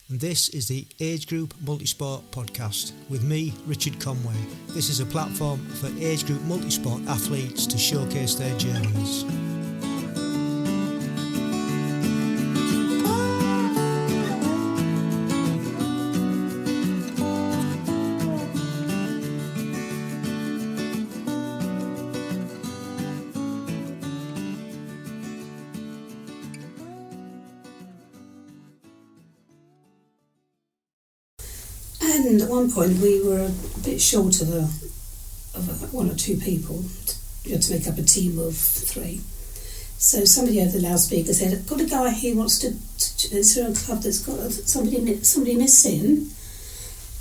and this is the Agegroup Multisport Podcast with me, Richard Conway. This is a platform for Agegroup Multisport athletes to showcase their journeys. And at one point we were a bit short of one or two people. You had to make up a team of three. So somebody over the loudspeaker said, "I've got a guy here who wants to it's a club that's got somebody missing."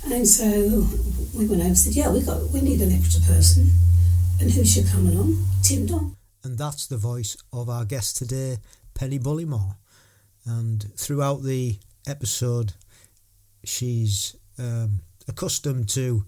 And so we went over and said, "Yeah, we need an extra person. And who should come along? Tim Don." And that's the voice of our guest today, Penny Bullimore. And throughout the episode, she's accustomed to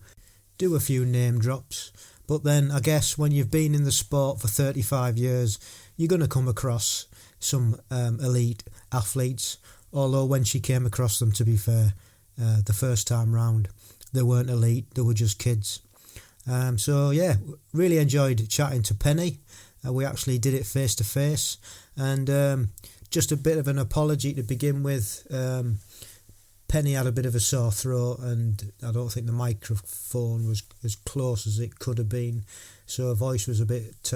do a few name drops, but then I guess when you've been in the sport for 35 years, you're going to come across some elite athletes, although when she came across them, to be fair, the first time round, they weren't elite, they were just kids. So yeah, really enjoyed chatting to Penny. We actually did it face to face, and just a bit of an apology to begin with. Penny had a bit of a sore throat, and I don't think the microphone was as close as it could have been, so her voice was a bit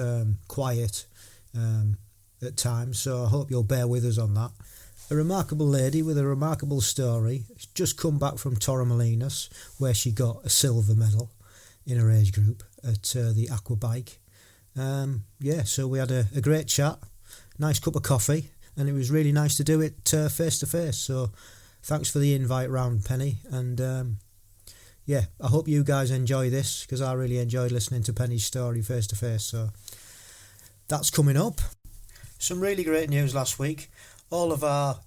quiet at times, so I hope you'll bear with us on that. A remarkable lady with a remarkable story. She's just come back from Torremolinos, where she got a silver medal in her age group at the Aquabike. So we had a great chat, nice cup of coffee, and it was really nice to do it face to face, so thanks for the invite round, Penny, and I hope you guys enjoy this, because I really enjoyed listening to Penny's story face to face, so that's coming up. Some really great news last week. All of our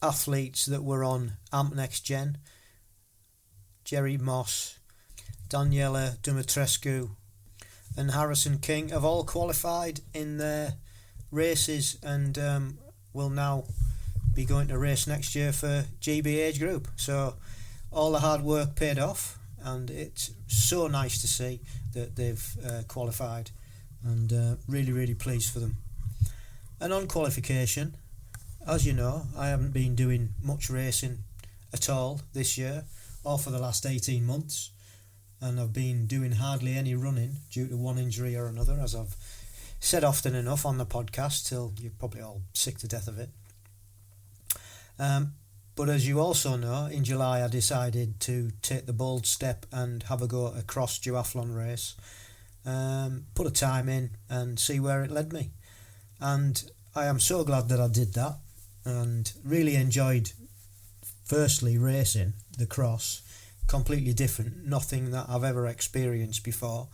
athletes that were on AMP Next Gen, Jerry Moss, Daniela Dumitrescu and Harrison King, have all qualified in their races and will now be going to race next year for GB Agegroup. So all the hard work paid off, and it's so nice to see that they've qualified, and really pleased for them. And on qualification, as you know, I haven't been doing much racing at all this year or for the last 18 months, and I've been doing hardly any running due to one injury or another, as I've said often enough on the podcast till you're probably all sick to death of it. But as you also know, in July I decided to take the bold step and have a go at a cross-duathlon race, put a time in and see where it led me. And I am so glad that I did that, and really enjoyed firstly racing the cross, completely different, nothing that I've ever experienced before,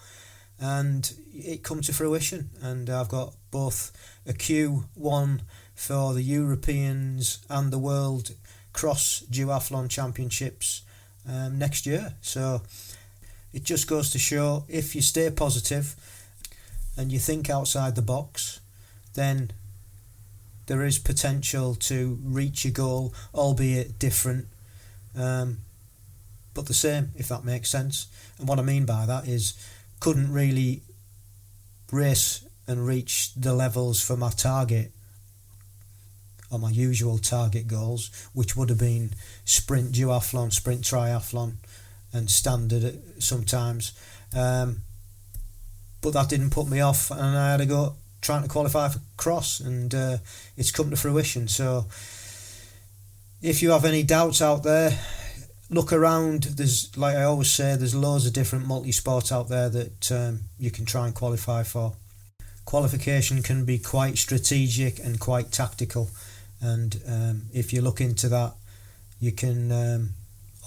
and it come to fruition, and I've got both a Q1 for the Europeans and the World Cross Duathlon Championships next year. So it just goes to show, if you stay positive and you think outside the box, then there is potential to reach your goal, albeit different, but the same, if that makes sense. And what I mean by that is, couldn't really race and reach the levels for my target, or my usual target goals, which would have been sprint duathlon, sprint triathlon and standard sometimes, but that didn't put me off, and I had to go trying to qualify for cross, and it's come to fruition. So if you have any doubts out there, look around. There's, like I always say, there's loads of different multi-sports out there that you can try and qualify for. Qualification can be quite strategic and quite tactical, and if you look into that, you can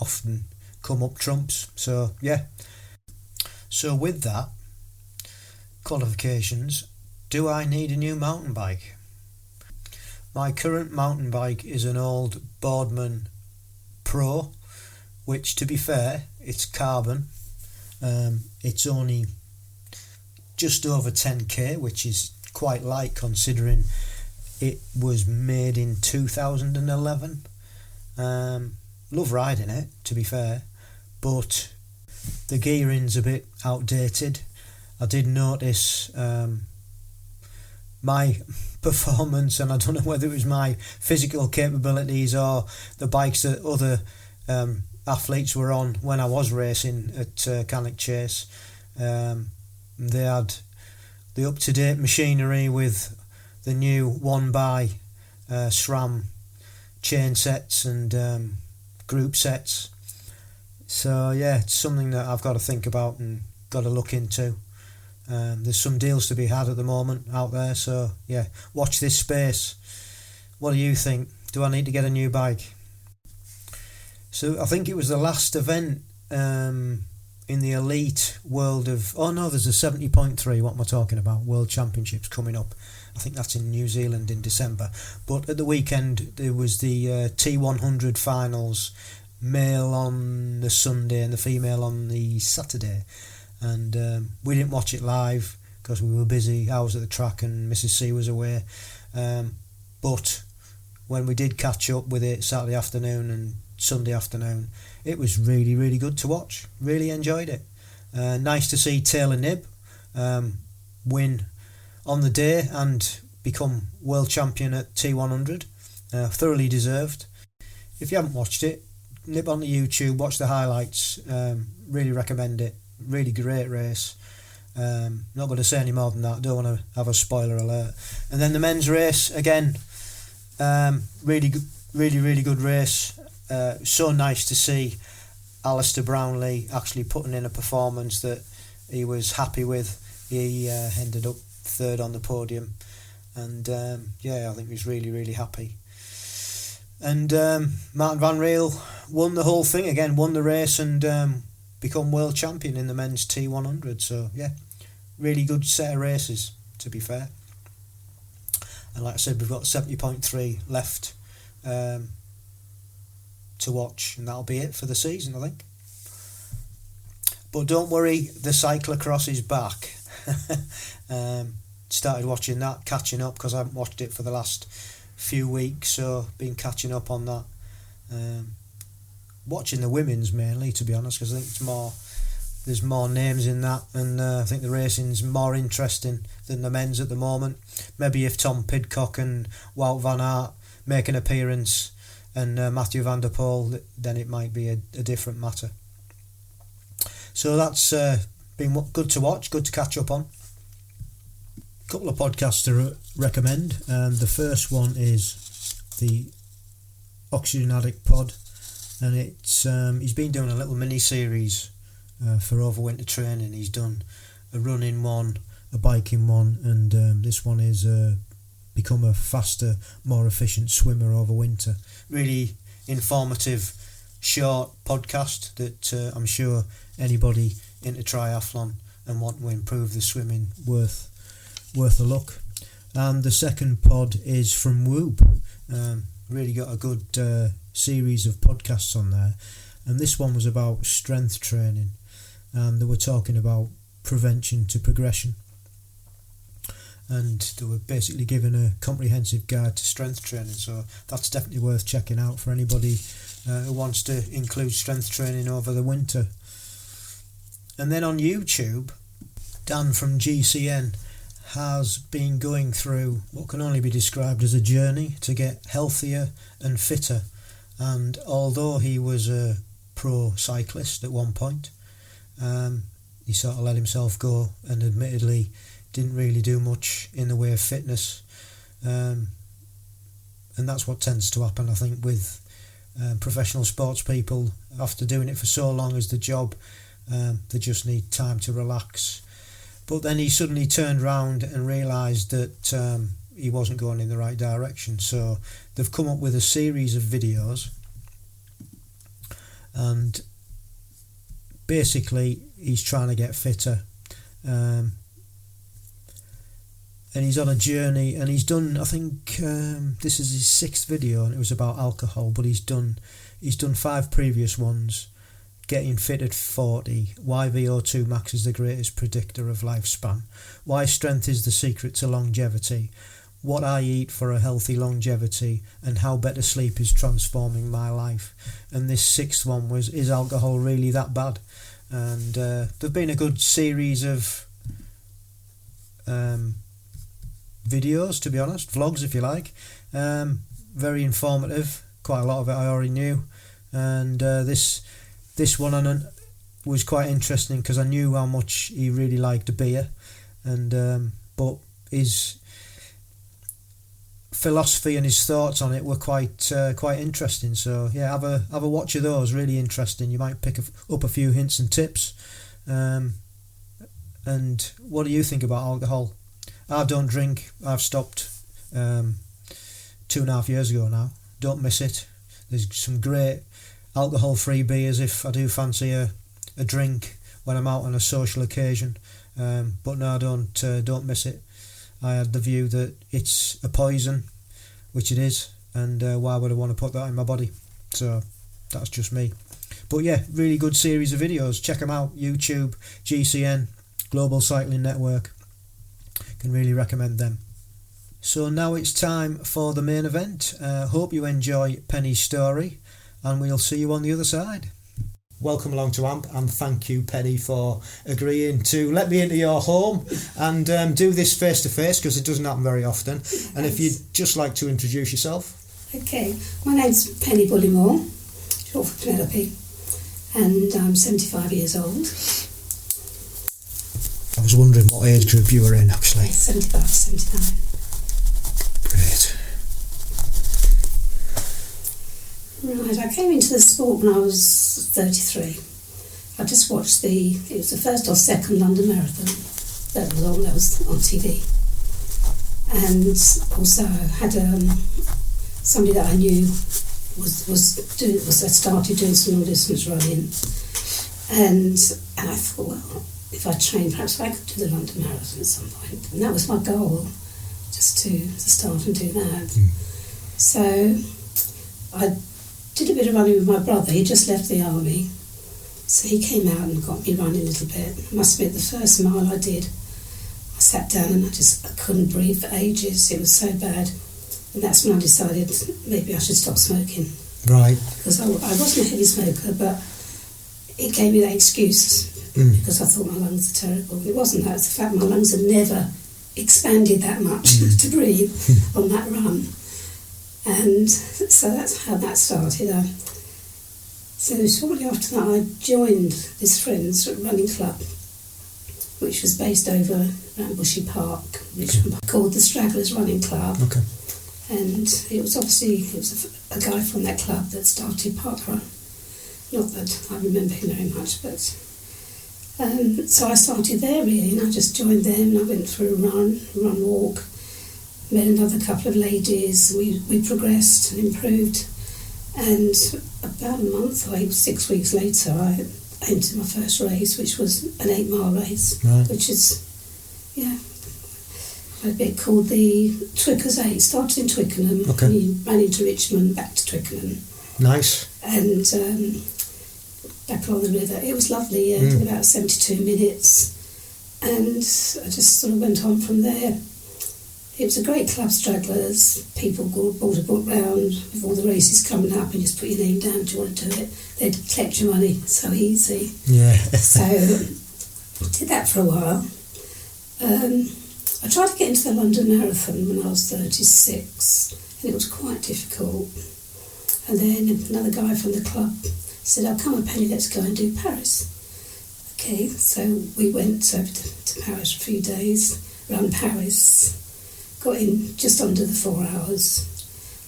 often come up trumps. So yeah, so with that, qualifications, do I need a new mountain bike? My current mountain bike is an old Boardman Pro, which, to be fair, it's carbon. It's only just over 10k, which is quite light considering it was made in 2011. love riding it, to be fair, but the gearing's a bit outdated. I did notice my performance, and I don't know whether it was my physical capabilities or the bikes that other athletes were on when I was racing at Cannock Chase. They had the up-to-date machinery with the new 1x SRAM chain sets and group sets. So yeah, it's something that I've got to think about and got to look into. There's some deals to be had at the moment out there, so yeah, watch this space. What do you think? Do I need to get a new bike? So I think it was the last event in the elite world of... Oh no, there's a 70.3, what am I talking about? World Championships coming up. I think that's in New Zealand in December. But at the weekend, there was the T100 finals, male on the Sunday and the female on the Saturday. And we didn't watch it live because we were busy. I was at the track and Mrs. C was away. But when we did catch up with it Saturday afternoon and Sunday afternoon, it was really, really good to watch. Really enjoyed it. Nice to see Taylor Knibb win on the day and become world champion at T100. Thoroughly deserved. If you haven't watched it, nip on the YouTube, watch the highlights. Really recommend it. Really great race. Not going to say any more than that. Don't want to have a spoiler alert. And then the men's race again. Really good race. So nice to see Alistair Brownlee actually putting in a performance that he was happy with. He ended up third on the podium, and I think he was really happy. And Martin Van Riel won the whole thing again, won the race and become world champion in the men's T100. So yeah, really good set of races, to be fair. And like I said, we've got 70.3 left to watch, and that'll be it for the season, I think. But don't worry, the cyclocross is back. Started watching that, catching up, because I haven't watched it for the last few weeks, so been catching up on that. Watching the women's mainly, to be honest, because I think there's more names in that, and I think the racing's more interesting than the men's at the moment. Maybe if Tom Pidcock and Wout van Aert make an appearance and Mathieu van der Poel, then it might be a different matter. So that's been good to watch, good to catch up on. A couple of podcasts to recommend. The first one is the Oxygen Addict Pod, and it's he's been doing a little mini series for overwinter training. He's done a running one, a biking one, and this one is become a faster, more efficient swimmer over winter. Really informative, short podcast that I'm sure anybody into triathlon and want to improve the swimming worth a look. And the second pod is from Whoop. Really got a good series of podcasts on there, and this one was about strength training, and they were talking about prevention to progression, and they were basically giving a comprehensive guide to strength training. So that's definitely worth checking out for anybody who wants to include strength training over the winter. And then on YouTube, Dan from GCN has been going through what can only be described as a journey to get healthier and fitter. And although he was a pro cyclist at one point, he sort of let himself go and admittedly didn't really do much in the way of fitness. And that's what tends to happen, I think, with professional sports people. After doing it for so long as the job, they just need time to relax. But then he suddenly turned round and realised that he wasn't going in the right direction. So they've come up with a series of videos, and basically he's trying to get fitter. And he's on a journey, and he's done, I think this is his 6th video, and it was about alcohol, but he's done 5 previous ones. Getting fit at 40, why VO2 max is the greatest predictor of lifespan, why strength is the secret to longevity, what I eat for a healthy longevity and how better sleep is transforming my life. And this 6th one was, is alcohol really that bad? And there've been a good series of videos, to be honest, vlogs if you like, very informative. Quite a lot of it I already knew, and this one was quite interesting because I knew how much he really liked a beer, and but his philosophy and his thoughts on it were quite interesting. So yeah, have a watch of those. Really interesting. You might pick up a few hints and tips. And what do you think about alcohol? I don't drink. I've stopped 2.5 years ago now. Don't miss it. There's some great alcohol-free beers if I do fancy a drink when I'm out on a social occasion. But no, don't miss it. I had the view that it's a poison, which it is, and why would I want to put that in my body? So that's just me. But yeah, really good series of videos. Check them out. YouTube, GCN, Global Cycling Network. Can really recommend them. So now it's time for the main event. Hope you enjoy Penny's story, and we'll see you on the other side. Welcome along to AMP, and thank you, Penny, for agreeing to let me into your home and do this face to face, because it doesn't happen very often. And if you'd just like to introduce yourself. Okay, my name's Penny Bullimore, short for Penelope, and I'm 75 years old. I was wondering what age group you were in, actually. 75 to 79. Great. Right, I came into the sport when I was 33. I just watched it was the first or second London Marathon that was on TV. And also had somebody that I knew started doing some long distance running. And I thought, well, if I trained, perhaps I could do the London Marathon at some point. And that was my goal, just to start and do that. So I did a bit of running with my brother. He just left the army, so he came out and got me running a little bit. I must admit, the first mile I did, I sat down and I couldn't breathe for ages. It was so bad, and that's when I decided maybe I should stop smoking. Right. Because I wasn't a heavy smoker, but it gave me that excuse because I thought my lungs are terrible. It wasn't that; it's the fact my lungs had never expanded that much to breathe on that run. And so that's how that started. So shortly after that, I joined this friend's running club, which was based over around Bushy Park, which was called the Stragglers Running Club. Okay. And it was a guy from that club that started Parkrun. Not that I remember him very much, but so I started there really, and I just joined them. And I went for a run, walk. Met another couple of ladies. We progressed and improved, and about a month, 6 weeks later, I entered my first race, which was an 8-mile race, which is quite a bit, called the Twickers 8. Started in Twickenham, and you ran into Richmond, back to Twickenham. Nice. And back along the river. It was lovely. Did about 72 minutes, and I just sort of went on from there. It was a great club, Stragglers. People brought a book round with all the races coming up and just put your name down. Do you want to do it? They'd collect your money. So easy. Yeah. So I did that for a while. I tried to get into the London Marathon when I was 36, and it was quite difficult. And then another guy from the club said, "Oh, come on, Penny, let's go and do Paris." Okay, so we went over to Paris for a few days, around Paris. Got in just under the 4 hours,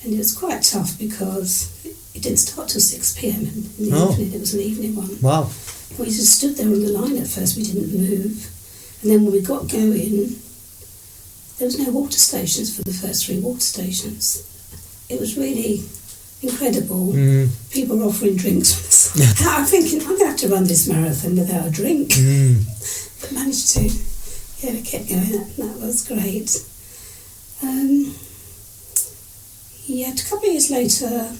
and it was quite tough because it didn't start till 6 p.m. in the evening. It was an evening one. Wow. We just stood there on the line at first. We didn't move, and then when we got going, there was no water stations for the first 3 water stations. It was really incredible. People were offering drinks from the side. I'm thinking, I'm going to have to run this marathon without a drink. But managed to. Yeah, we kept going. That was great. A couple of years later,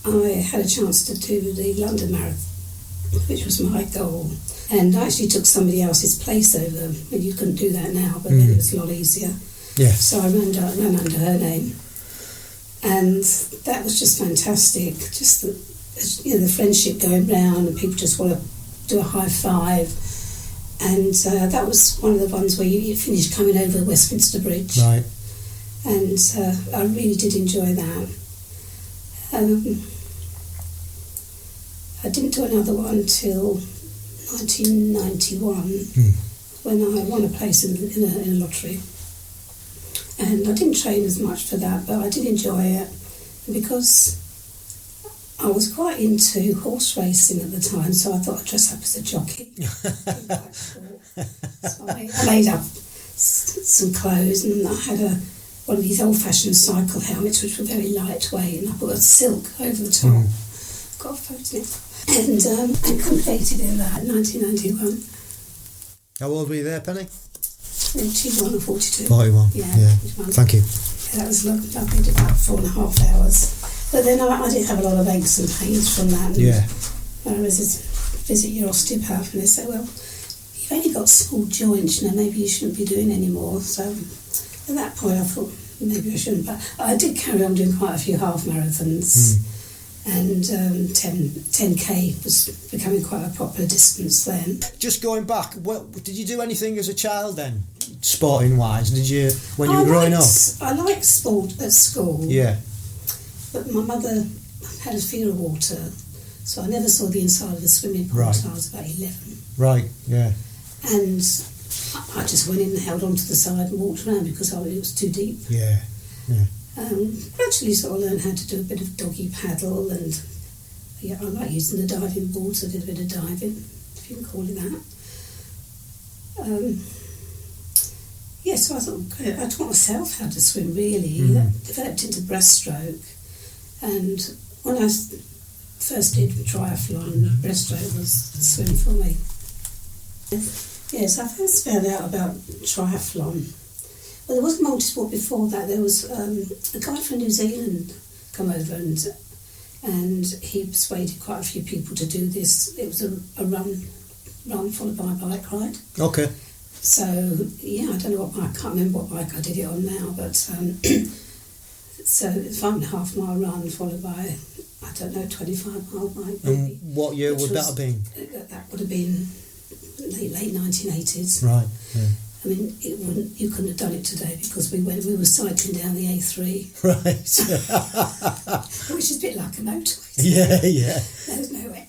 I had a chance to do the London Marathon, which was my goal. And I actually took somebody else's place over. You couldn't do that now, but then it was a lot easier. Yeah. So I ran under her name. And that was just fantastic. Just the friendship going round and people just want to do a high five. And that was one of the ones where you finished coming over Westminster Bridge. Right. And I really did enjoy that. I didn't do another one till 1991 when I won a place in a lottery. And I didn't train as much for that, but I did enjoy it. And because I was quite into horse racing at the time, so I thought I'd dress up as a jockey. So I laid up some clothes, and I had one of these old-fashioned cycle helmets, which were very lightweight, and I put a silk over the top. Got a photo and competed in that in 1991. How old were you there, Penny? 41 or 42. 41, yeah. Thank you. Yeah, that was lovely. I did about 4.5 hours. But then I did have a lot of aches and pains from that. And I visit your osteopath, and they say, well, you've only got small joints, maybe you shouldn't be doing any more. So at that point I thought maybe I shouldn't. But I did carry on doing quite a few half marathons. And 10k was becoming quite a popular distance then. Just going back, did you do anything as a child then, sporting wise? Did you when you were growing up? I liked sport at school. Yeah. But my mother had a fear of water, so I never saw the inside of a swimming pool until I was about 11. Right. Yeah. And I just went in and held onto the side and walked around because it was too deep. Yeah. Yeah. Gradually sort of learned how to do a bit of doggy paddle, and I like using the diving board, so I did a bit of diving, if you can call it that. So I thought, great, I taught myself how to swim really. That developed into breaststroke, and when I first did triathlon, breaststroke was the swim for me. Yes, I first found out about triathlon. Well, there was multisport before that. There was a guy from New Zealand come over and he persuaded quite a few people to do this. It was a run followed by a bike ride. Okay. So, I don't know what bike, I can't remember what bike I did it on now, but so it's a 5.5 mile run followed by, 25 mile bike. Maybe. And what year would that have been? That would have been late 1980s. Right, yeah. I mean, you couldn't have done it today because we were cycling down the A3. Right. Which is a bit like a motorway. Yeah. There was no way.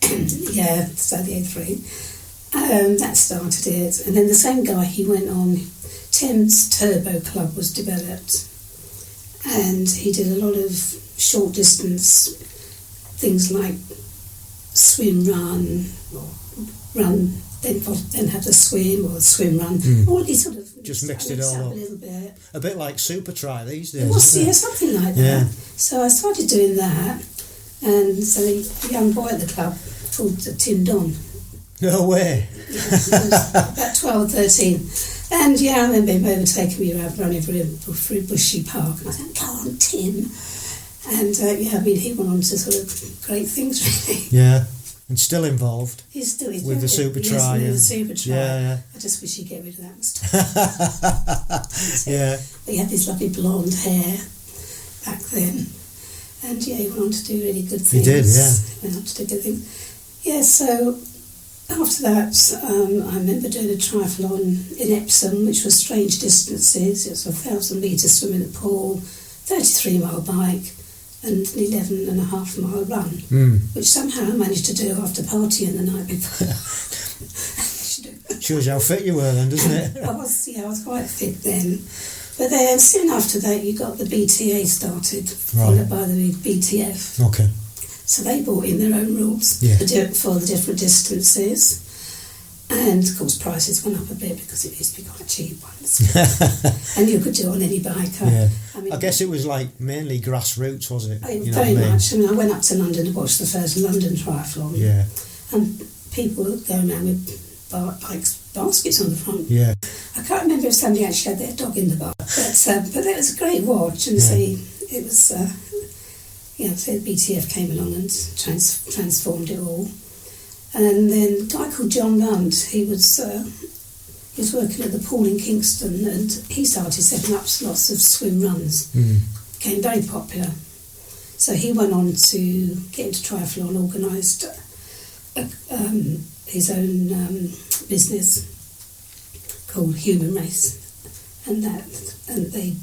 So the A3. That started it. And then the same guy, he went on, Thames Turbo Club was developed. And he did a lot of short distance things like swim, run, then have the swim or the swim run. All these sort of just mixed it all up a little bit. A bit like Super Tri these days. It was, something like that. So I started doing that, and so the young boy at the club called Tim Don. No way. He was about 12, 13. And I remember him overtaking me around running through Bushy Park, and I said, "Go on, Tim." And he went on to sort of great things really. Yeah. And still involved. He's still with the Super Tri. With the Super Tri. Yeah. I just wish he'd get rid of that stuff. Yeah. But he had this lovely blonde hair back then. And he went on to do really good things. He did, yeah. Went on to do good things. Yeah, so after that, I remember doing a triathlon in Epsom, which was strange distances. It was a 1,000 metre swim in the pool, 33 mile bike, and an 11.5 mile run, which somehow I managed to do after partying the night before. Shows how fit you were then, doesn't it? I was quite fit then. But then soon after that you got the BTA started, followed by the BTF. Okay. So they brought in their own rules for the different distances. And of course prices went up a bit because it used to be quite cheap ones. And you could do it on any bike. I guess it was like mainly grassroots, was it? Very much. I mean, I went up to London to watch the first London triathlon. Yeah. And people were going around with baskets on the front. Yeah. I can't remember if somebody actually had their dog in the bar. But it was a great watch, and it was. So the BTF came along and transformed it all. And then a guy called John Lunt, he was he was working at the pool in Kingston, and he started setting up lots of swim runs. Became very popular. So he went on to get into triathlon, organised his own business called Human Race, and they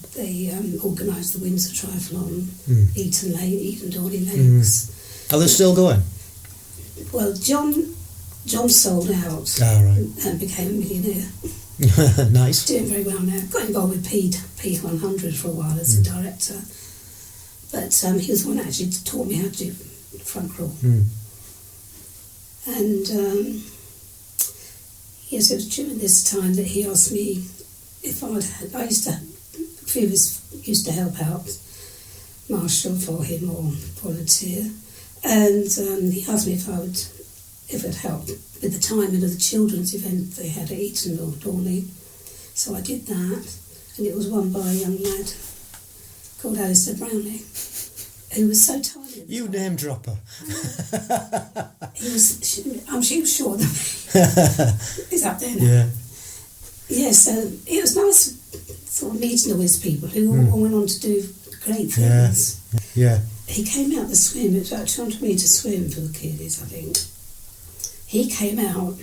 organised the Windsor Triathlon, Eden-Dorney Lakes. Are they still going? Well, John sold out and became a millionaire. Nice. Doing very well now. Got involved with P100 for a while as a director. But he was the one actually taught me how to do front crawl. And yes, it was during this time that he asked me if I used to help out, marshal for him or volunteer. And he asked me if it'd help with the timing of the children's event they had at Eton or Dorney. So I did that, and it was won by a young lad called Alistair Brownlee, who was so tiny. You name dropper. He was shorter than me. He's up there now. Yeah. Yeah, so it was nice sort of meeting all these people who all went on to do great things. Yeah. He came out the swim, it was about 200 metre swim for the kiddies, I think. He came out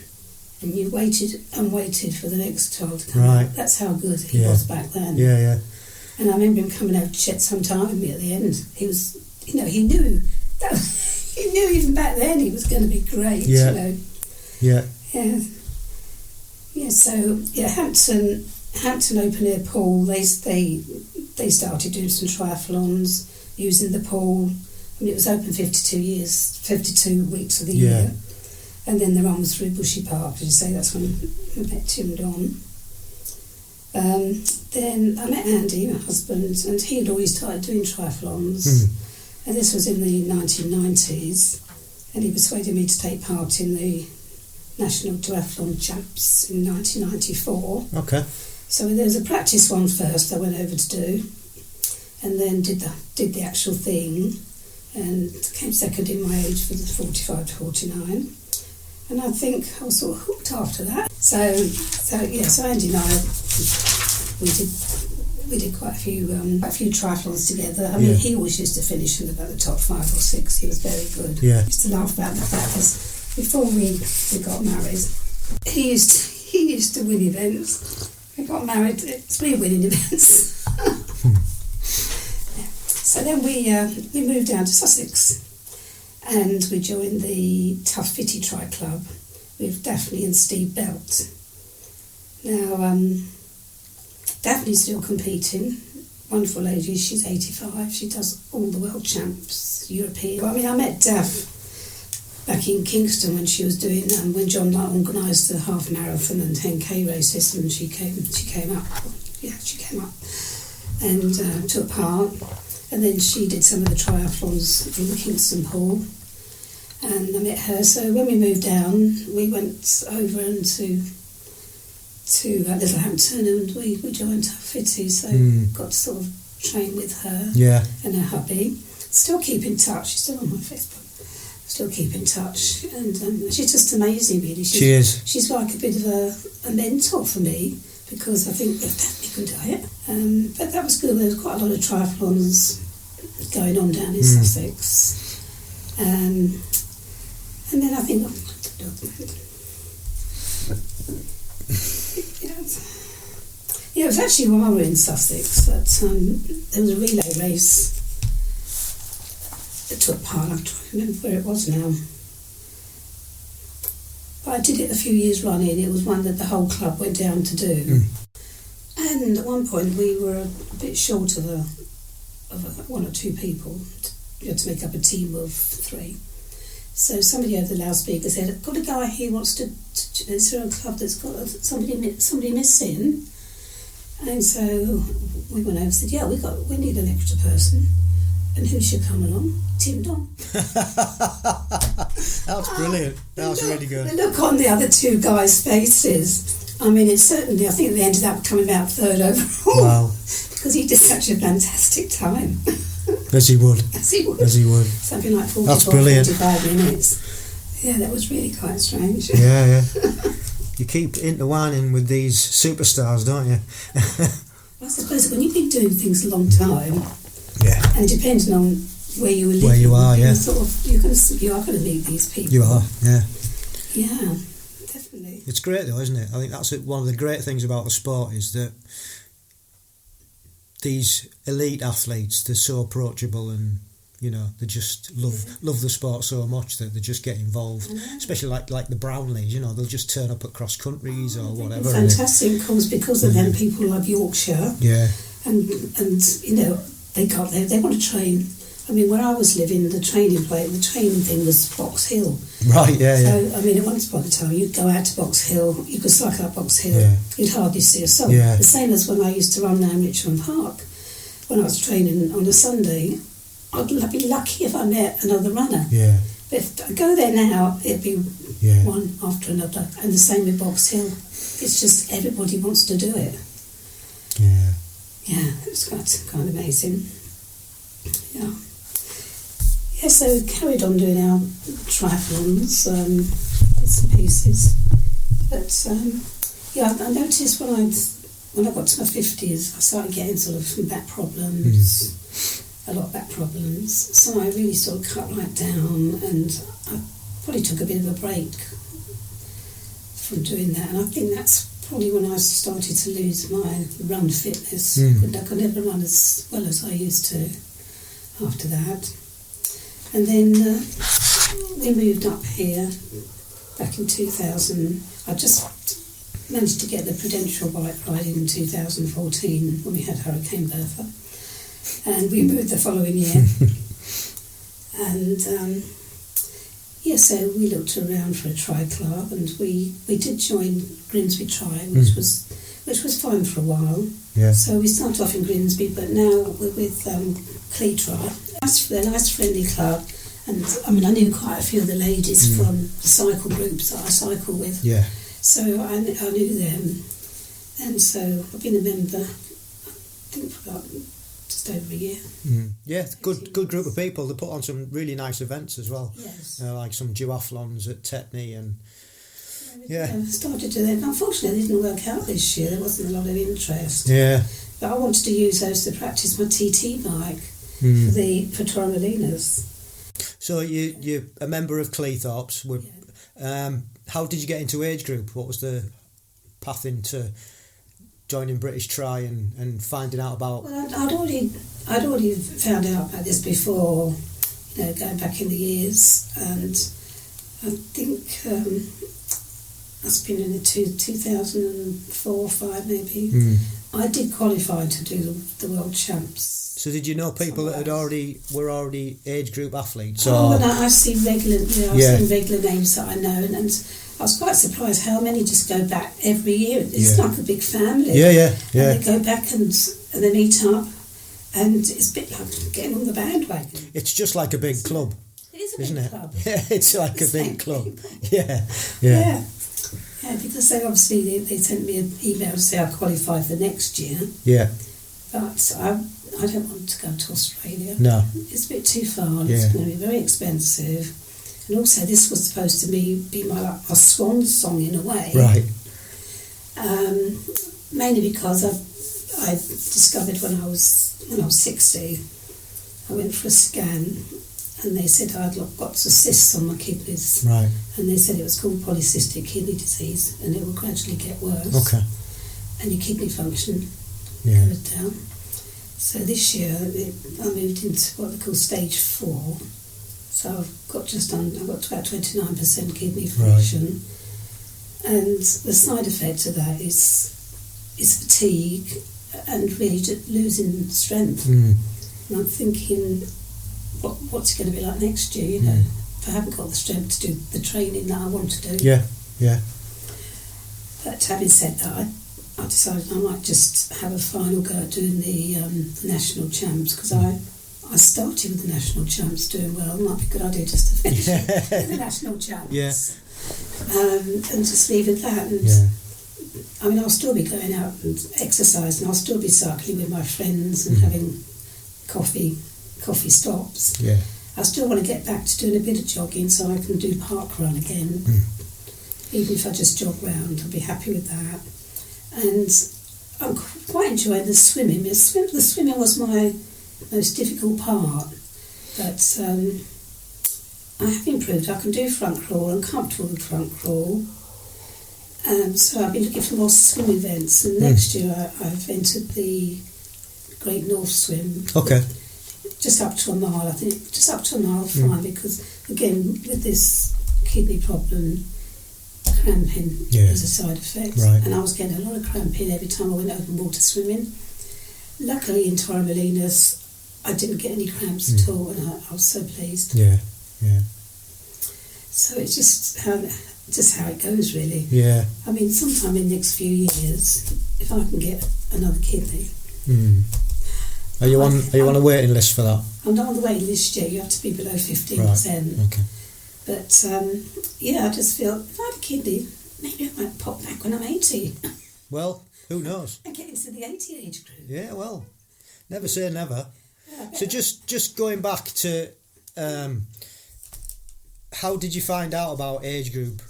and you waited and waited for the next child to come out. That's how good he was back then. Yeah. And I remember him coming out to chat some time with me at the end. He was, he knew even back then he was going to be great, Yeah. So Hampton Open Air Pool, they started doing some triathlons using the pool. I mean, it was open 52 weeks of the year. And then the run was through Bushy Park, as you say, that's when I met Tim and Don. Then I met Andy, my husband, and he had always started doing triathlons. And this was in the 1990s, and he persuaded me to take part in the National Duathlon Champs in 1994. Okay. So there was a practice one first I went over to do, and then did the actual thing, and came second in my age for the 45 to 49. And I think I was sort of hooked after that. So Andy and I, we did quite a few triathlons together. I mean, he always used to finish in about the top 5 or 6. He was very good. Yeah. I used to laugh about the fact because before we got married, he used to win events. We got married, it's me winning events. So then we moved down to Sussex, and we joined the Tough Fitty Tri Club with Daphne and Steve Belt. Now, Daphne's still competing, wonderful lady, she's 85, she does all the world champs, European. I mean, I met Daph back in Kingston when she was doing, when John Knight organised the half marathon and 10k races, and she came up and took part. And then she did some of the triathlons in the Kingston Pool, and I met her. So when we moved down, we went over into Littlehampton, and we joined Tough Fitty, so got to sort of train with her and her hubby. Still keep in touch, she's still on my Facebook. Still keep in touch, and she's just amazing, really. She is. She's like a bit of a mentor for me, because I think we've definitely can do it. But that was good. There was quite a lot of triathlons going on down in Sussex. And then I think, it was actually while we were in Sussex that there was a relay race that took part. I'm trying to remember where it was now. But I did it a few years running. It was one that the whole club went down to do. And at one point we were a bit short of one or two people. You had to make up a team of 3. So somebody over the loudspeaker said, "I've got a guy here who wants to is there a club that's got somebody missing?" And so we went over and said, "Yeah, we need an extra person. And who should come along? Tim Don." That was brilliant. That was really good. The look on the other 2 guys' faces. I mean, I think they ended up coming about 3rd overall. Wow. Because he did such a fantastic time. As he would. Something like 45 minutes. Yeah, that was really quite strange. Yeah. You keep intertwining with these superstars, don't you? I suppose when you've been doing things a long time, and depending on where you were living, where you are, yeah, you are going to meet these people. You are, yeah. Yeah, definitely. It's great though, isn't it? I think that's one of the great things about the sport is that these elite athletes, they're so approachable and, you know, they just love the sport so much that they just get involved. Especially like the Brownlees, you know, they'll just turn up at cross countries or whatever. Fantastic, of course, because of them. People like Yorkshire, and you know, they want to train. I mean, where I was living, the training thing was Box Hill. Right, yeah, So, I mean, at once upon a time, you'd go out to Box Hill, you could cycle up Box Hill, you'd hardly see a soul. Yeah. The same as when I used to run down Richmond Park. When I was training on a Sunday, I'd be lucky if I met another runner. Yeah. But if I go there now, it'd be one after another. And the same with Box Hill. It's just everybody wants to do it. Yeah. Yeah, it's kind of amazing. Yeah. Yeah, so we carried on doing our triathlons, bits and pieces. But, I noticed when I got to my 50s, I started getting sort of back problems, a lot of back problems. So I really sort of cut right down, and I probably took a bit of a break from doing that. And I think that's probably when I started to lose my run fitness. I could never run as well as I used to after that. And then we moved up here back in 2000. I just managed to get the Prudential bike riding in 2014 when we had Hurricane Bertha. And we moved the following year. And so we looked around for a tri club, and we did join Grimsby Tri, which was fine for a while. Yeah. So we started off in Grimsby, but now we're with Clee Tri. They're a nice friendly club, and I mean I knew quite a few of the ladies from the cycle groups that I cycle with. Yeah. So I knew them, and so I've been a member, I think, for about just over a year. Yeah, good group of people. They put on some really nice events as well. Yes. Like some duathlons at Tetney and. Yeah. Started to them. Unfortunately, it didn't work out this year. There wasn't a lot of interest. Yeah. But I wanted to use those to practice my TT bike for Torremolinos. So you're a member of Cleethorpes. How did you get into Agegroup? What was the path into joining British Tri and finding out about? Well, I'd already found out about this before, you know, going back in the years, and I think. That's been in the 2004 or 5 maybe. I did qualify to do the World Champs. So did you know people that were already age group athletes? I see regular names that I know, and I was quite surprised how many just go back every year. It's like a big family. Yeah. And they go back and they meet up, and it's a bit like getting on the bandwagon. It's just like a big club. It is a big club. Yeah, it's like a big club. Yeah. Yeah, because they sent me an email to say I qualified for next year. Yeah. But I don't want to go to Australia. No. It's a bit too far. It's going to be very expensive. And also this was supposed to be my swan song in a way. Right. Mainly because I discovered when I was 60, I went for a scan, and they said I'd got cysts on my kidneys. Right. And they said it was called polycystic kidney disease, and it will gradually get worse. Okay. And your kidney function goes down. So this year I moved into what they call stage 4. So I've got to about 29% kidney function. Right. And the side effect of that is fatigue and really just losing strength. And I'm thinking, what's it going to be like next year, you know, if I haven't got the strength to do the training that I want to do. Yeah. But having said that, I decided I might just have a final go at doing the national champs, because I started with the national champs doing well. It might be a good idea just to finish the national champs. Yeah. And just leave it at that. And I mean, I'll still be going out and exercising. I'll still be cycling with my friends and having coffee stops. Yeah. I still want to get back to doing a bit of jogging so I can do park run again. even if I just jog round, I'll be happy with that. And I'm quite enjoying the swimming. The swimming was my most difficult part, but I have improved. I can do front crawl. I'm comfortable with front crawl. So I've been looking for more swim events, and next year I've entered the Great North Swim. Okay. Just up to a mile, I think. Just up to a mile, fine, because again, with this kidney problem, cramping is a side effect. Right. And I was getting a lot of cramping every time I went open water swimming. Luckily in Torremolinos, I didn't get any cramps at all, and I was so pleased. Yeah. So it's just how it goes, really. Yeah. I mean, sometime in the next few years, if I can get another kidney. Are you on a waiting list for that? I'm not on the waiting list yet. You have to be below 15%. Right. Okay. But I just feel if I had a kidney, maybe I might pop back when I'm 80. Well, who knows? And get into the 80 age group. Yeah, well, never say never. Yeah, so just going back to, how did you find out about age group?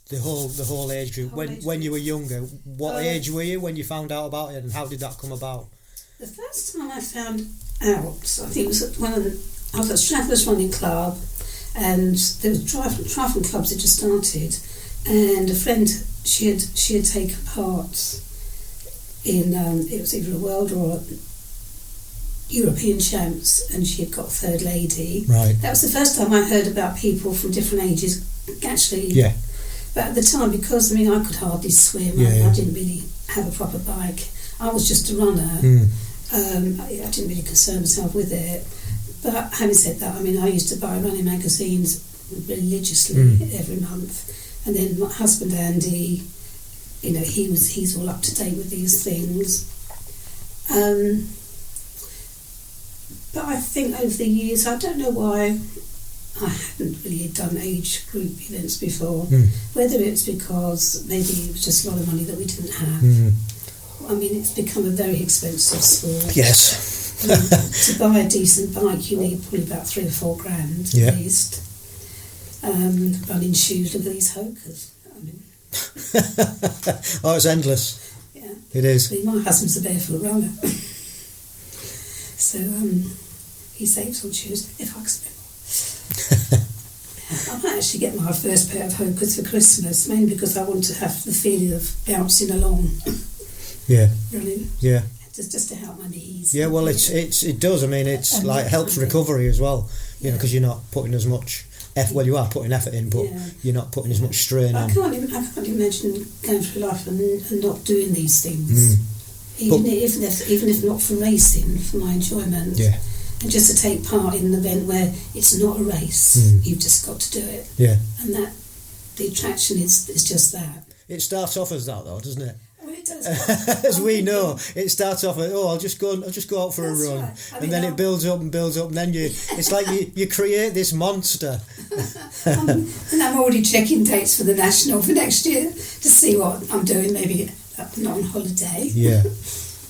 The whole age group. When you were younger, what age were you when you found out about it, and how did that come about? The first time I found out, I think it was at I was at Strathers Running Club, and there was triathlon clubs that just started, and a friend she had taken part in it was either a world or a European champs, and she had got third lady. Right. That was the first time I heard about people from different ages actually. Yeah. But at the time, because I could hardly swim, I didn't really have a proper bike. I was just a runner. I didn't really concern myself with it. But having said that, I used to buy running magazines religiously every month. And then my husband Andy, he's all up to date with these things. But I think over the years, I don't know why I hadn't really done age group events before. Whether it's because maybe it was just a lot of money that we didn't have. It's become a very expensive sport. Yes. To buy a decent bike, you need probably about $3 or $4 grand at least. Running shoes, look at these Hokers. Oh, it's endless. Yeah. It is. My husband's a barefoot runner. So he saves on shoes, if I can spend more. I might actually get my first pair of Hokers for Christmas, mainly because I want to have the feeling of bouncing along. Running. Yeah. Just to help my knees. Yeah, well, it does. It's like helps recovery as well. Because you're not putting as much effort. Well, you are putting effort in, but you're not putting as much strain on. I can't imagine going through life and not doing these things. Even if not for racing, for my enjoyment. Yeah. And just to take part in an event where it's not a race, you've just got to do it. Yeah. And that the attraction is just that. It starts off as that, though, doesn't it? Well, it does. As we know, it starts off as, I'll just go out for a run, right. and then it builds up, and then it's like you create this monster. And I'm already checking dates for the national for next year to see what I'm doing. Maybe not on holiday. Yeah.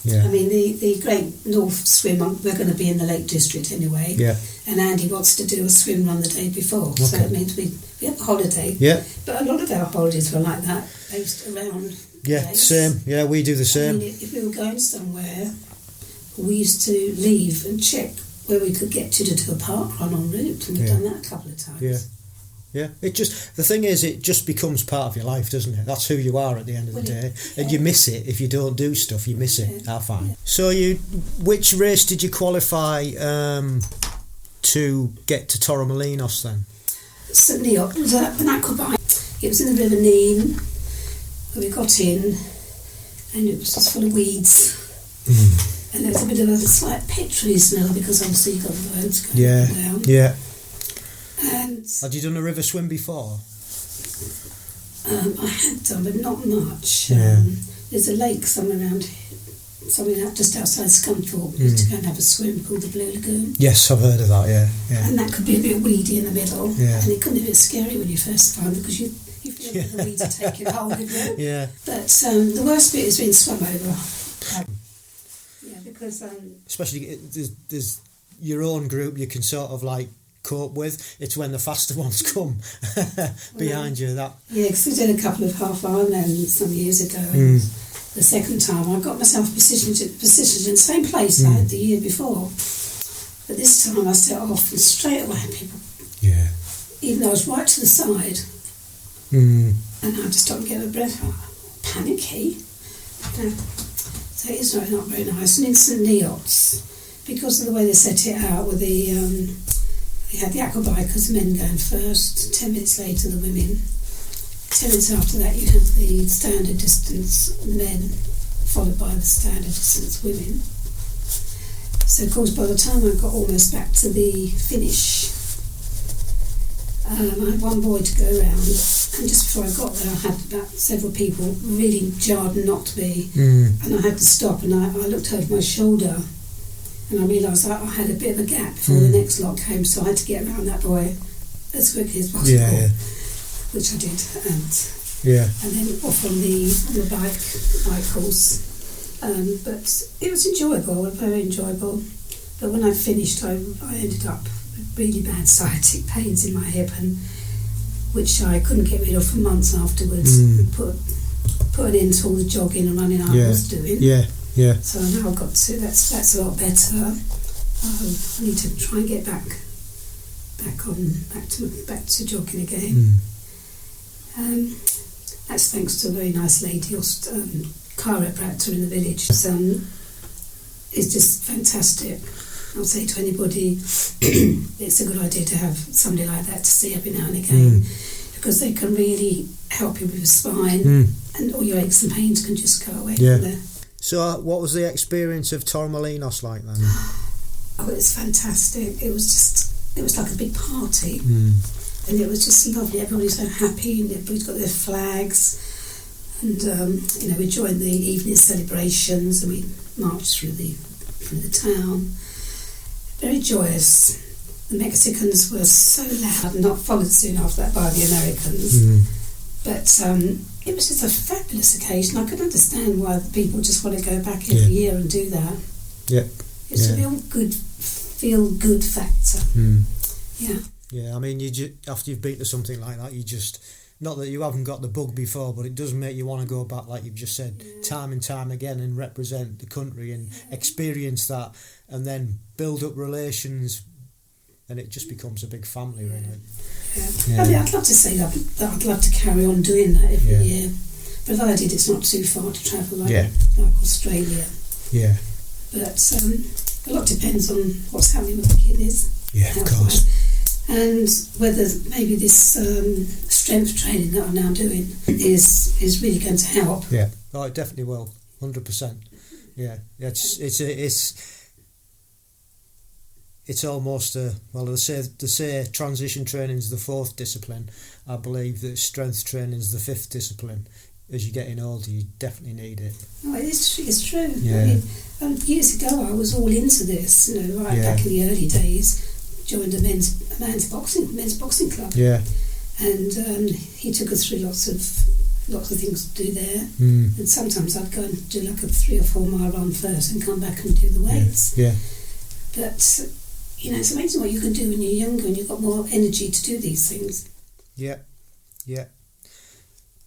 Yeah. The Great North Swim, we're going to be in the Lake District anyway. Yeah. And Andy wants to do a swim run the day before. Okay. So it means we have a holiday. Yeah. But a lot of our holidays were like that, based around. Yeah, lakes. same. Yeah, we do the same. If we were going somewhere, we used to leave and check where we could get to do a park run en route, and we've done that a couple of times. Yeah. Yeah, the thing is, it just becomes part of your life, doesn't it? That's who you are at the end of the day. And you miss it. If you don't do stuff, you miss it. That's fine. Yeah. So which race did you qualify to get to Torremolinos then? St Neot was an Aquabike. It was in the River Nene, where we got in, and it was just full of weeds. And there was a bit of a slight petrol smell, because obviously you've got the roads going down. Yeah. And had you done a river swim before? I had done, but not much. Yeah. There's a lake somewhere just outside Scunthorpe. We used to go and have a swim called the Blue Lagoon. Yes, I've heard of that. Yeah. And that could be a bit weedy in the middle. Yeah. And it could be a bit scary when you first find it, because you feel like the weeds are taking hold of you. Yeah. But the worst bit is being swum over. Because especially there's your own group, you can sort of like cope with. It's when the faster ones come behind you. That because we did a couple of half Ironman some years ago. And the second time, I got myself positioned in the same place I had the year before. But this time, I set off and straight away, people. Yeah. Even though I was right to the side, and I just stopped and get a breath. Panicky. So it is not very nice. And instant NEOTs, because of the way they set it out with the, they had the Aquabike as the men going first, 10 minutes later the women. 10 minutes after that you have the standard distance men, followed by the standard distance women. So of course by the time I got almost back to the finish, I had one boy to go around, and just before I got there I had about several people really jarred and knocked me, and I had to stop, and I looked over my shoulder and I realised I had a bit of a gap before the next lot came, so I had to get around that boy as quickly as possible, which I did, and then off on the bike course. But it was enjoyable, very enjoyable. But when I finished, I ended up with really bad sciatic pains in my hip, and which I couldn't get rid of for months afterwards. Put an end to all the jogging and running I was doing. So now I've got to. That's a lot better. I need to try and get back to jogging again. That's thanks to a very nice lady, chiropractor in the village. It's just fantastic. I'll say to anybody, it's a good idea to have somebody like that to see every now and again, because they can really help you with your spine, and all your aches and pains can just go away from there. So what was the experience of Torremolinos like then? Oh, it was fantastic. It was like a big party, and it was just lovely. Everybody's so happy, and everybody's got their flags, and we joined the evening celebrations, and we marched through the town. Very joyous. The Mexicans were so loud, not followed soon after that by the Americans. But it was just a fabulous occasion. I could understand why the people just want to go back every year and do that. It's a real good feel-good factor. I mean, after you've been to something like that, you just, not that you haven't got the bug before, but it does make you want to go back, like you've just said, time and time again, and represent the country and experience that, and then build up relations, and it just becomes a big family, really. I mean, I'd love to say that I'd love to carry on doing that every year, but provided it's not too far to travel, like Australia. But a lot depends on what's happening with the kidneys. Of course. And whether maybe this strength training that I'm now doing is really going to help. Oh, it definitely will, 100%. It's almost they say transition training is the fourth discipline. I believe that strength training is the fifth discipline. As you're getting older, you definitely need it. Oh, it's true. I mean, years ago, I was all into this. Back in the early days. Joined a men's boxing club, and he took us through lots of things to do there. And sometimes I'd go and do like a 3 or 4 mile run first and come back and do the weights. But it's amazing what you can do when you're younger and you've got more energy to do these things.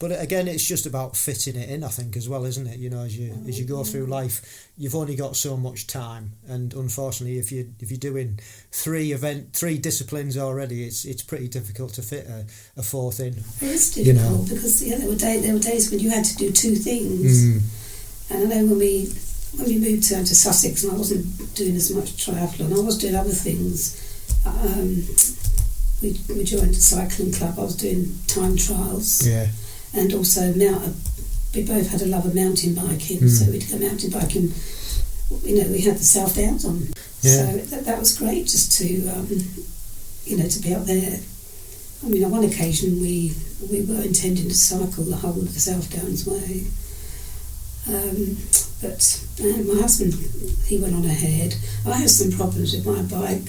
But again, it's just about fitting it in, I think, as well, isn't it? As you go through life, you've only got so much time, and unfortunately, if you're doing 3 disciplines already, it's pretty difficult to fit a fourth in. It is difficult because there were days when you had to do 2 things, and I know when we moved down to Sussex, and I wasn't doing as much triathlon, I was doing other things. We joined a cycling club. I was doing time trials. And also, we both had a love of mountain biking, so we'd go mountain biking. We had the South Downs on, so that was great just to, to be up there. I mean, on one occasion we were intending to cycle the whole of the South Downs way, but my husband, he went on ahead. I had some problems with my bike.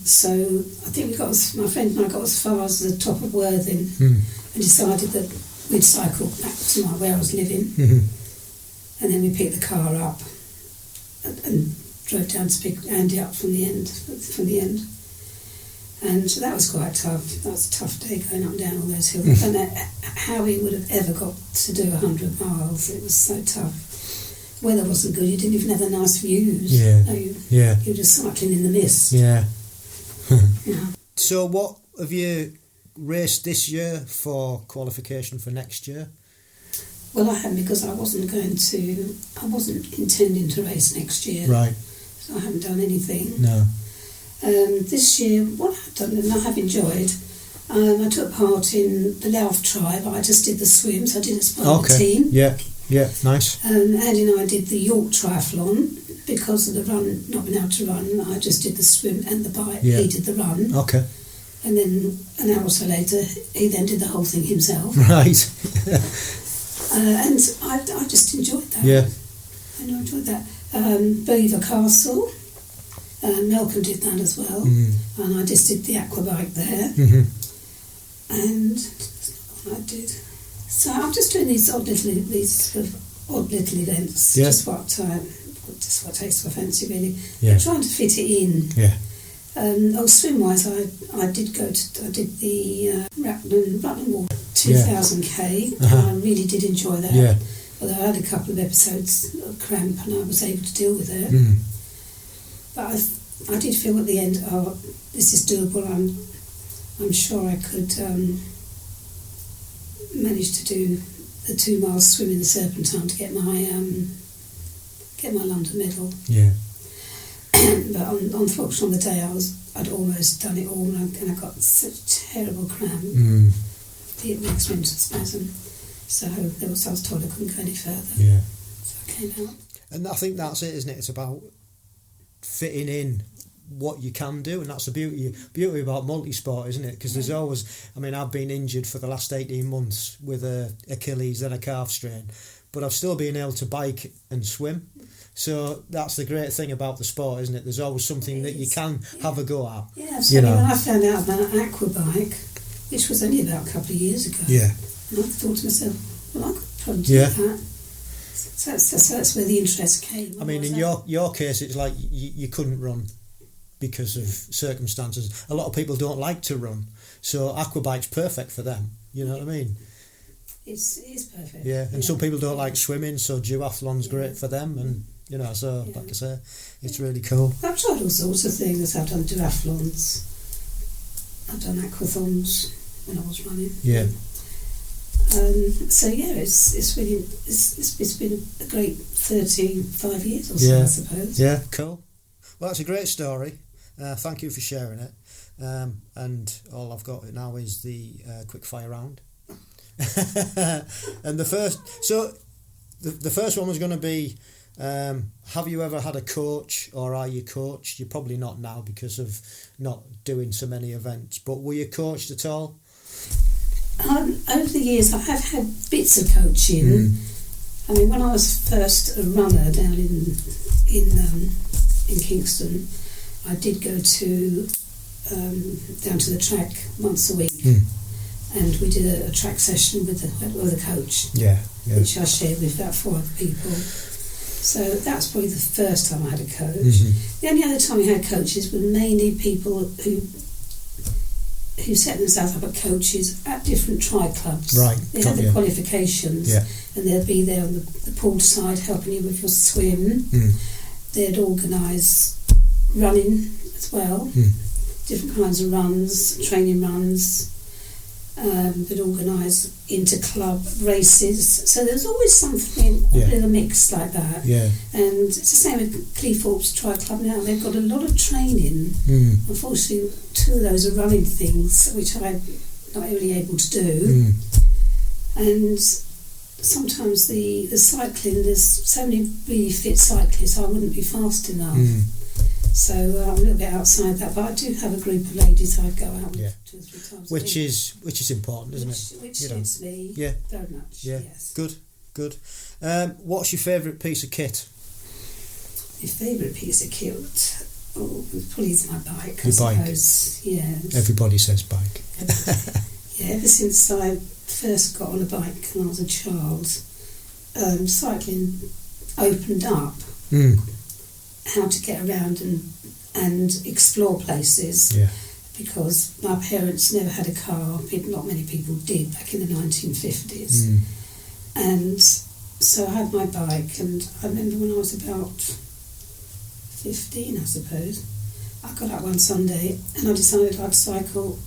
So I think my friend and I got as far as the top of Worthing and decided that we'd cycle back to where I was living, and then we picked the car up, and drove down to pick Andy up from the end. And that was quite tough. That was a tough day going up and down all those hills. I don't know how he would have ever got to do 100 miles. It was so tough. Weather wasn't good. You didn't even have the nice views. Yeah. No, you were just cycling in the mist. Yeah. Yeah. So what have you raced this year for qualification for next year? Well, I haven't, because I wasn't intending to race next year. Right. So I haven't done anything. No. This year, what I've done, and I have enjoyed, I took part in the Lauf Tri, but I just did the swim, so I didn't split the team. Yeah, nice. Andy and I did the York Triathlon. Because of the run, not being able to run, I just did the swim and the bike. Yeah. He did the run. Okay. And then an hour or so later, he then did the whole thing himself. Right. And I just enjoyed that. Yeah. I enjoyed that. Belvoir Castle, Malcolm did that as well. Mm-hmm. And I just did the Aquabike there. Mm-hmm. And that's not what I did. So I'm just doing these odd little events. Yeah. Just what takes my fancy, really. Yeah. I'm trying to fit it in. Yeah. Swim-wise, I did the Rutland Water 2000k. Uh-huh. I really did enjoy that. Yeah. Although I had a couple of episodes of cramp and I was able to deal with it. Mm. But I did feel at the end, this is doable. I'm sure I could manage to do the 2 miles swim in the Serpentine to get my London medal. Yeah. But unfortunately on the day I'd almost done it all, and I got such terrible cramp. Mm. The extreme spasm. So I was told I couldn't go any further. Yeah. So I came out. And I think that's it, isn't it? It's about fitting in what you can do, and that's the beauty about multisport, isn't it? Because there's always, I've been injured for the last 18 months with a Achilles and a calf strain, but I've still been able to bike and swim. So that's the great thing about the sport, isn't it? There's always something that you can have a go at. Yeah, absolutely. When I found out about Aquabike, which was only about a couple of years ago, and I thought to myself, well, I could probably do that. So that's where the interest came. In your case, it's like you couldn't run because of circumstances. A lot of people don't like to run, so Aquabike's perfect for them. You know what I mean? It's perfect. Yeah, and some people don't like swimming, so duathlon's great for them, and like I say, it's really cool. I've tried all sorts of things. I've done duathlons. I've done aquathons when I was running. Yeah. It's been a great 35 years or so, I suppose. Yeah, cool. Well, that's a great story. Thank you for sharing it. And all I've got now is the quick fire round. And the first one was going to be, have you ever had a coach, or are you coached? You're probably not now because of not doing so many events, but were you coached at all? Over the years, I have had bits of coaching. When I was first a runner down in Kingston, I did go to down to the track once a week, and we did a track session with a coach. Yeah. Which I shared with about 4 other people. So that was probably the first time I had a coach. The only other time we had coaches were mainly people who set themselves up as coaches at different tri clubs. Right. They had the qualifications, and they'd be there on the pool side helping you with your swim. They'd organise running as well, different kinds of runs, training runs. They'd organise inter-club races. So there's always something, a bit of a mix like that. Yeah. And it's the same with Cleethorpes Tri Club now. They've got a lot of training. Unfortunately, 2 of those are running things, which I'm not really able to do. And sometimes the cycling, there's so many really fit cyclists, I wouldn't be fast enough. So I'm a little bit outside that, but I do have a group of ladies I'd go out with 2 or 3 times. Which is important, isn't it? Which suits me very much. Yeah. Yes. Good. What's your favourite piece of kit? My favourite piece of kit, probably is my bike. Your bike. Suppose. Yeah. Everybody says bike. Ever since I first got on a bike when I was a child, cycling opened up. how to get around and explore places. Yeah. Because my parents never had a car. Not many people did back in the 1950s. And so I had my bike, and I remember when I was about 15, I suppose, I got up one Sunday and I decided I'd cycle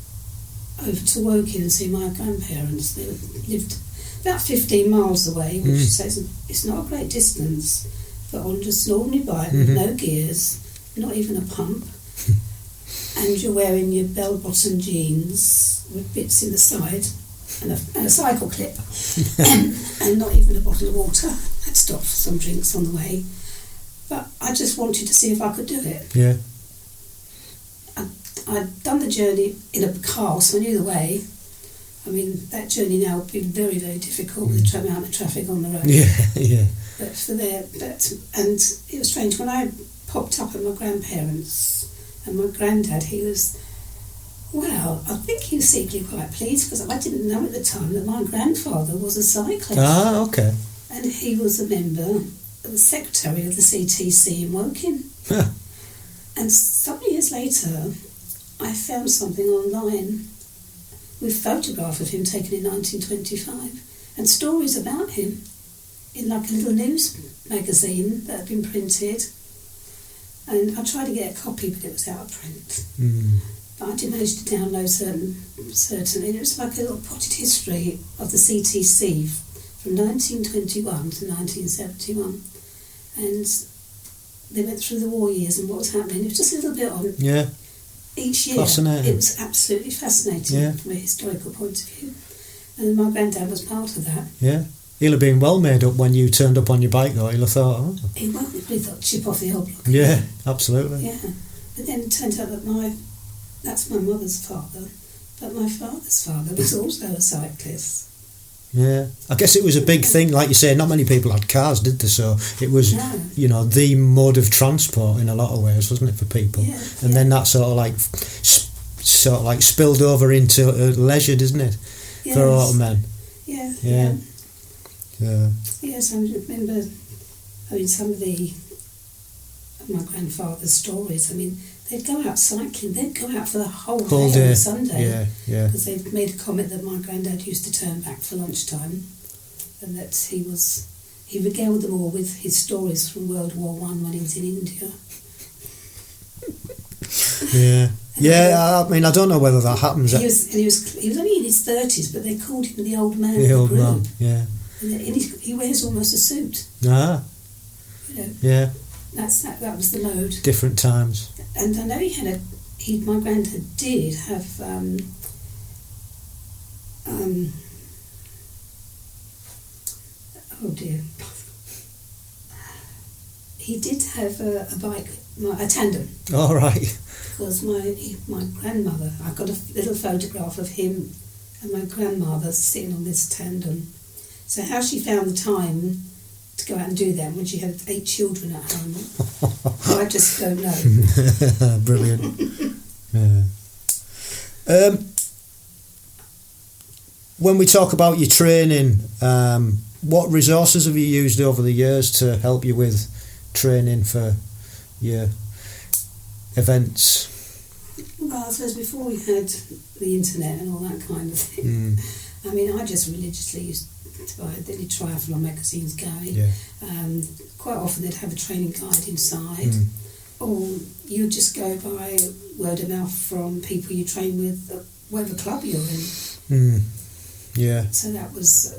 over to Woking and see my grandparents. They lived about 15 miles away, which says it's not a great distance, but on just an ordinary bike with no gears, not even a pump, and you're wearing your bell-bottom jeans with bits in the side and a cycle clip and not even a bottle of water. I'd stopped for some drinks on the way, but I just wanted to see if I could do it. Yeah. I'd done the journey in a car, so I knew the way. I mean, that journey now would be very, very difficult with the amount of traffic on the road. Yeah. And it was strange when I popped up at my grandparents, and my granddad, he was, well, I think he was secretly quite pleased, because I didn't know at the time that my grandfather was a cyclist. Ah, okay. And he was a member, the secretary of the CTC in Woking. And some years later, I found something online with a photograph of him taken in 1925 and stories about him in like a little news magazine that had been printed. And I tried to get a copy, but it was out of print. But I did manage to download certain. It was like a little potted history of the CTC from 1921 to 1971. And they went through the war years and what was happening. It was just a little bit on each year. Fascinating. It was absolutely fascinating from a historical point of view. And my granddad was part of that. Yeah. He'll have been well made up when you turned up on your bike, though. He'll have thought, He probably thought, chip off the old block. Yeah, absolutely. Yeah. But then it turned out that that's my mother's father, but my father's father was also a cyclist. Yeah, I guess it was a big thing, like you say. Not many people had cars, did they? So it was, the mode of transport in a lot of ways, wasn't it, for people? Yeah, and then that sort of like spilled over into leisure, didn't it, for a lot of men? Yeah. Yes, I remember. Some of my grandfather's stories. I mean, they'd go out cycling. They'd go out for the whole day on Sunday. Yeah. Because they'd made a comment that my granddad used to turn back for lunchtime, and that he regaled them all with his stories from World War I when he was in India. I mean, I don't know whether that happens. He was only in his 30s, but they called him the old man. The old group. Man, yeah. And he wears almost a suit. Ah. Yeah. That was the mode. Different times. And I know my granddad did have oh dear. He did have a bike, a tandem. All right. Because my grandmother, I've got a little photograph of him and my grandmother sitting on this tandem. So how she found the time to go out and do that when she had 8 children at home, I just don't know. Brilliant. When we talk about your training, what resources have you used over the years to help you with training for your events? Well, I suppose before we had the internet and all that kind of thing, I mean, I just religiously used to buy the Triathlon magazines going. Yeah. Quite often they'd have a training guide inside, or you just go by word of mouth from people you train with, whatever club you're in. Yeah. So that was,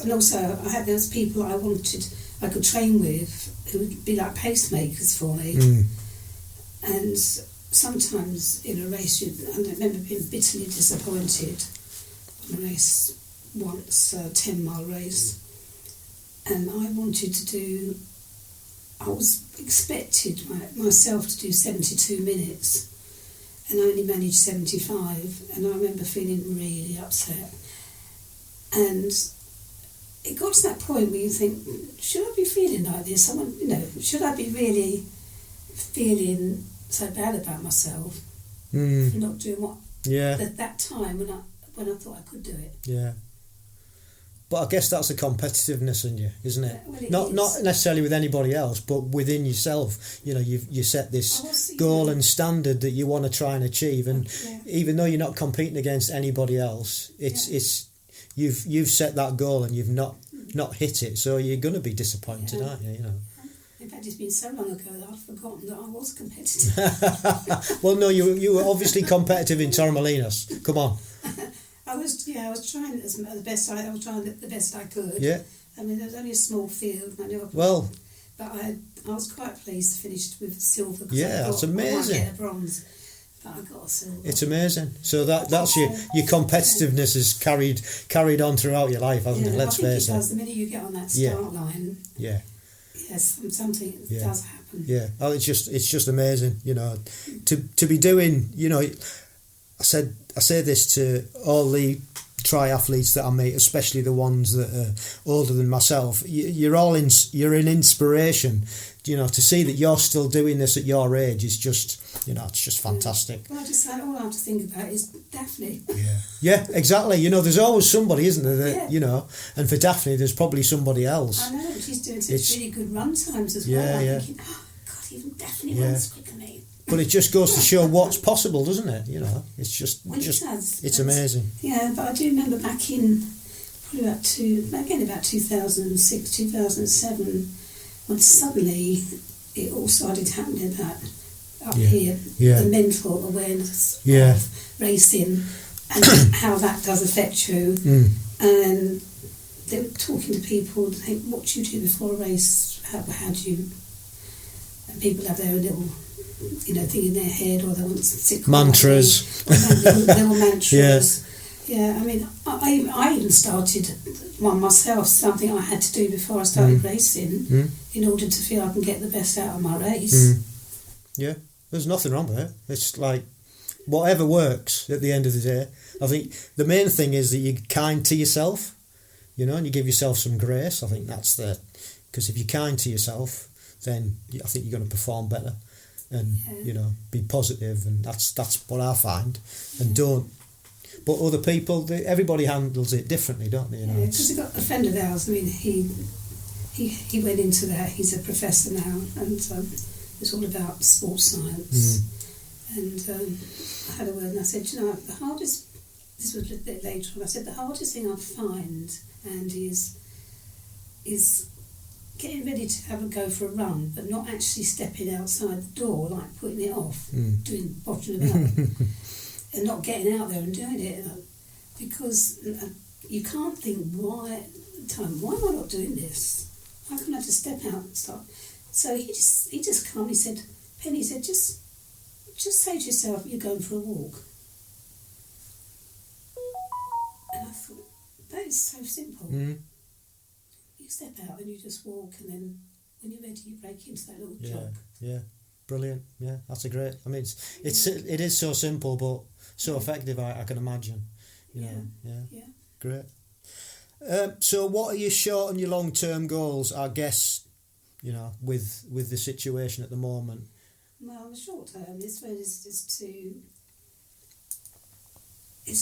and also there was people I could train with who would be like pacemakers for me. And sometimes in a race, I remember being bitterly disappointed on a race once, a 10-mile race, and I was expected myself to do 72 minutes and I only managed 75, and I remember feeling really upset. And it got to that point where you think, should I be feeling like this? Should I be really feeling so bad about myself for not doing what at that time when I thought I could do it? Yeah. But I guess that's the competitiveness in you, isn't it? Well, it not is. Not necessarily with anybody else, but within yourself. You know, you set this goal and standard that you want to try and achieve, and even though you're not competing against anybody else, it's you've set that goal and you've not hit it, so you're going to be disappointed, aren't you? You know. In fact, it's been so long ago that I've forgotten that I was competitive. Well, no, you were obviously competitive in Torremolinos. Come on. I was trying the best I could. Yeah. I mean, there was only a small field. But I was quite pleased to finish with silver. Yeah, that's amazing. I might get a bronze, but I got a silver. It's amazing. So that's your competitiveness has carried on throughout your life, hasn't it? Let's face it. The minute you get on that start line. Yeah. Yes, something does happen. Yeah. Oh, it's just amazing. You know, to be doing. You know, I say this to all the triathletes that I meet, especially the ones that are older than myself. You're an inspiration. You know, to see that you're still doing this at your age is just, you know, it's just fantastic. Well, all I have to think about is Daphne. Yeah, exactly. You know, there's always somebody, isn't there? That, you know, and for Daphne, there's probably somebody else. I know, she's doing such really good run times as well. I'm thinking, oh, God, even Daphne runs quicker than me. But it just goes to show what's possible, doesn't it? You know, it's just, it's amazing. Yeah, but I do remember back in probably about 2006, 2007, when suddenly it all started happening up here, the mental awareness of racing and how that does affect you. And they were talking to people, hey, what do you do before a race? How do you... And people have their own little, you know, thing in their head, or they want to sit mantras. Little mantras. Yeah, I mean, I even started one myself, something I had to do before I started racing in order to feel I can get the best out of my race. Yeah, there's nothing wrong with it. It's like, whatever works at the end of the day. I think the main thing is that you're kind to yourself, you know, and you give yourself some grace. I think that's because if you're kind to yourself, then I think you're going to perform better and, you know, be positive, and that's what I find. And but other people, everybody handles it differently, don't they? You know, because we've got a friend of ours, I mean, he went into that, he's a professor now, and it's all about sports science. And I had a word and I said, you know, the hardest, this was a bit later on, I said, the hardest thing I find, Andy, is getting ready to have a go for a run, but not actually stepping outside the door, like putting it off, doing bottoming up, and not getting out there and doing it, because you can't think why am I not doing this? Why can't I just step out and start? So he just calmly said, Penny said, just say to yourself, you're going for a walk. And I thought, that is so simple. You step out and you just walk, and then when you're ready, you break into that little jog. Yeah, brilliant. Yeah, that's a great. I mean, it is so simple, but so effective. I can imagine. You know. Yeah. Great. So, what are your short and your long term goals? I guess, you know, with the situation at the moment. Well, the short term is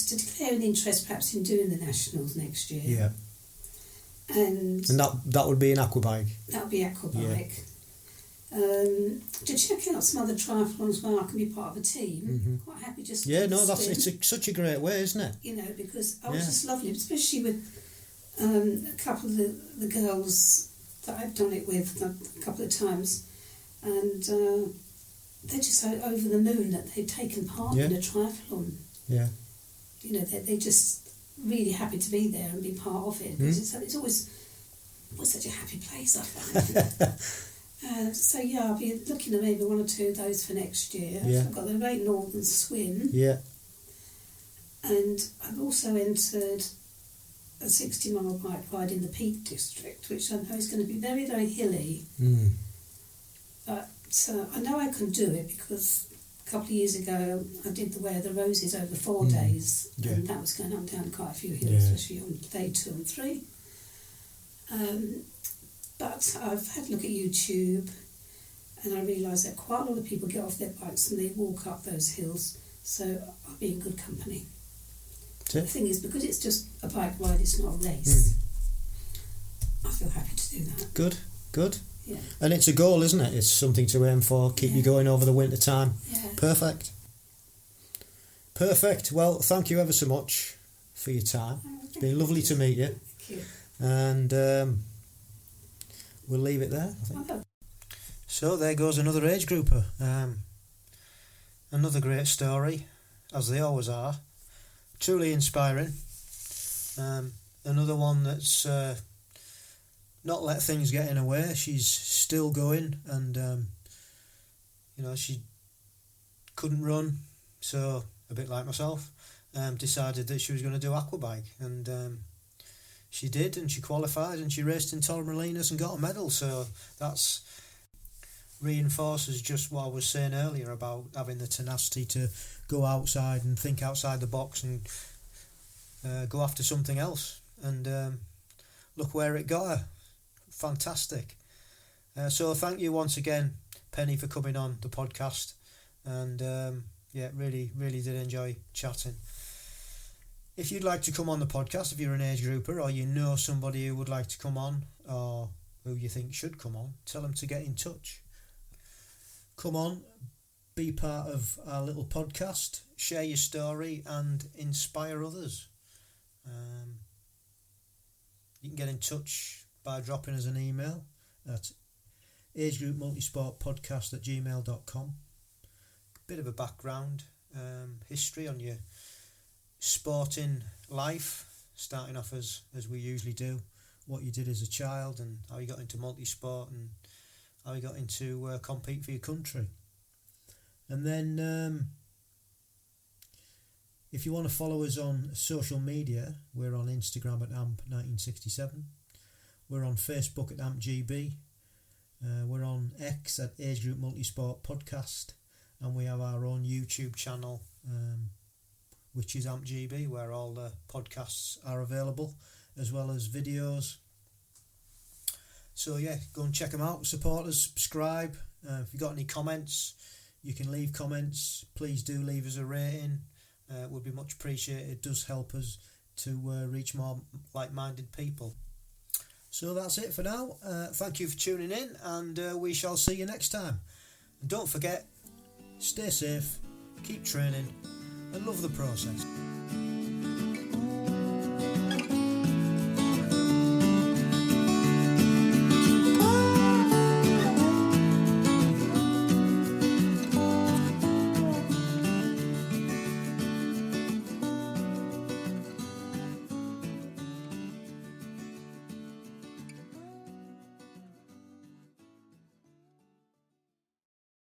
to declare an interest perhaps in doing the nationals next year. Yeah. And that would be an Aquabike. That would be Aquabike. To check out some other triathlons where I can be part of a team. Quite happy just to it's such a great way, isn't it? You know, because I was just lovely, especially with a couple of the girls that I've done it with a couple of times, and they're just so over the moon that they've taken part in a triathlon. Yeah. You know, they're just really happy to be there and be part of it, because it's always such a happy place, I find. So I'll be looking at maybe one or two of those for next year. I've got the Great Northern Swim, and I've also entered a 60-mile bike ride in the Peak District, which I know is going to be very, very hilly, but I know I can do it because a couple of years ago I did the Way of the Roses over 4 days, and that was going up and down quite a few hills, especially on day 2 and 3. But I've had a look at YouTube, and I realise that quite a lot of people get off their bikes and they walk up those hills, so I'll be in good company. The thing is, because it's just a bike ride, it's not a race. feel happy to do that. Good. Yeah. And it's a goal, isn't it? It's something to aim for, keep you going over the winter time. Yeah. Perfect. Well, thank you ever so much for your time. It's been lovely to meet you. Thank you. And we'll leave it there, I think. Oh. So there goes another age grouper. Another great story, as they always are. Truly inspiring. Another one that's not let things get in her way. She's still going, and she couldn't run, so a bit like myself, decided that she was going to do Aquabike, and she did, and she qualified, and she raced in Torremolinos and got a medal. So that's reinforces just what I was saying earlier about having the tenacity to go outside and think outside the box and go after something else. And look where it got her. Fantastic. So thank you once again, Penny, for coming on the podcast. And really did enjoy chatting. If you'd like to come on the podcast, if you're an age grouper or you know somebody who would like to come on or who you think should come on, tell them to get in touch. Come on, be part of our little podcast, share your story and inspire others. You can get in touch by dropping us an email at Agegroup Multisport Podcast at gmail.com. Bit of a background, history on your sporting life, starting off as we usually do, what you did as a child and how you got into multisport and how you got into compete for your country. And then if you want to follow us on social media, we're on Instagram at AMP1967. We're on Facebook at AmpGB. We're on X at Agegroup Multisport Podcast. And we have our own YouTube channel, which is AmpGB, where all the podcasts are available, as well as videos. So yeah, go and check them out, support us, subscribe. If you've got any comments, you can leave comments. Please do leave us a rating. It would be much appreciated. It does help us to reach more like-minded people. So that's it for now. Thank you for tuning in, and we shall see you next time. And don't forget, stay safe, keep training, and love the process.